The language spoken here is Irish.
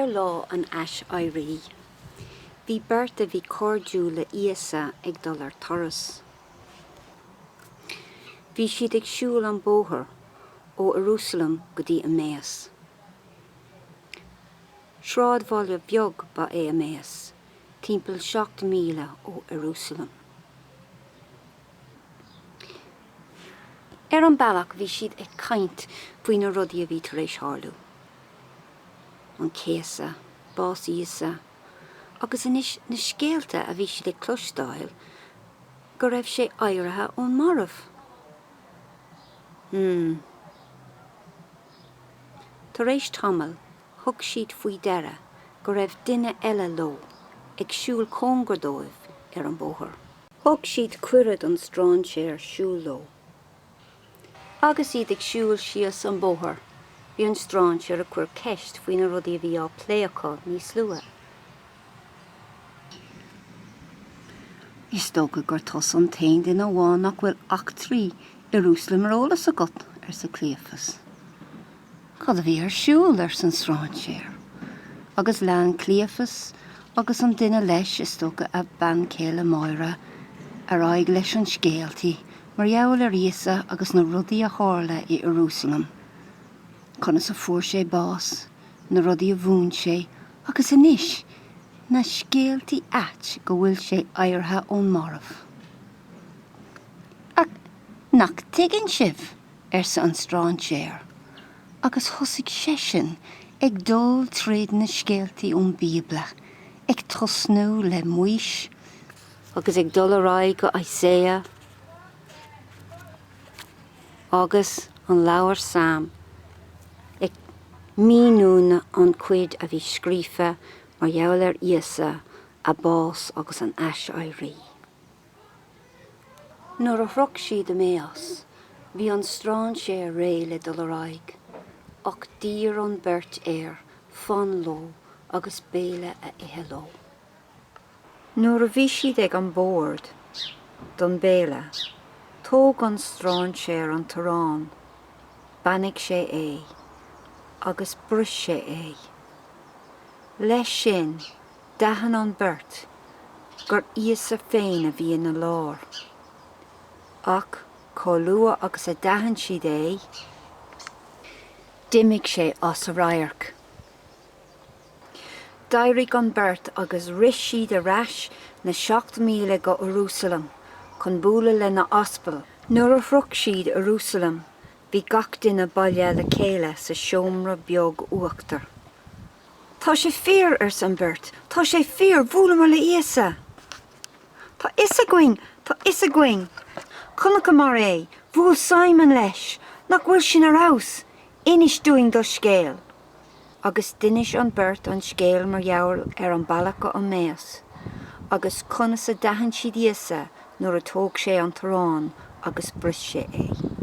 Ar lá an hAspal. Bhí Berta bhí cordú le íosa ag dul ar toras. Bhí siad ag siúil an Bothar ó Jerusalem go dtí hEamaus. Shráid bhaile beag ba hEamaus, timpeall 7 míle ó Jerusalem. Ar an bealach bhí siad ag caint faoin na rudaí a bhí tar éis tharlú. An céasa, bás íosa, agus inis na Scéalta a bhí siad ag clúisteáil, go raibh sé áirithe ón marbh. Tar éis tamil, thug siad faoi deire go raibh duine eile ló, ag siúil cóngordóibh ar an Bothar. Thug siad cuiread an strainséir siúil ló. Agus iad ag siúil síos an Bothar, bhí an strainséir a cuir ceist faoin na rudaí a bhí á pléacha níos lua. Is tóga gur tos an tain den amháin nach bhfuil Eachtraí Jerusalem rólas agat ar sa cléafas. Cad a bhí ar siúil ar san strainséir, agus lean cléafas agus an duine leis is tóga a ban céile máire ar aig leis an Scéaltaí mar gheall ar íosa agus na rudaí a tharla i Jerusalem. Conas a fuair sé bás, na rudaí a bhún sé, agus inis na Scéaltaí áit go bhfuil sé áirithe ón marbh. Ach nach tuigeann sibh ar sa an strainséir, agus thosaigh sé sin ag dul tríd na Scéaltaí ón Bíobla, ag tosnú le muis, agus ag dul ará go Isaiah, agus an leabhar Sam, ag míúna an cuid a bhí scríofa mar gheall ar íosa a bás agus an hAspal. Nuair a throc siad hEamaus, bhí an strainséir ré le dul aráig, ach dír an beirt air, fan ló agus béle a ithe ló. Nuair a bhí siad ag an bord don béle, tóg an strainséir an tarrán, bannig sé é, agus bris sé é. Leis sin, dahan an beirt, gur íosa féin a bhí ina lár. Ach, có lua agus a dahan siad é, dimig sé as a rairc. Dairigh an beirt agus ris siad a rais na 7 míle go Jerusalem, chun búla le na hAspal. Nuair a throc siad Jerusalem, bhí gach duine baile le céile sa seomra beag uachtar. Tá sé fear ar san beirt, tá sé fear bhúla mar le íosa. Tá is a going, chuna go mar é, bhúil Simon leis, nach bhfuil sin ar aus, inis dúing do scéal. Agus dinis an beirt an scéal mar gheall ar an bailach go hEamaus, agus conas a dahan siad íosa nuair a tóg sé an tarrán agus bris sé é.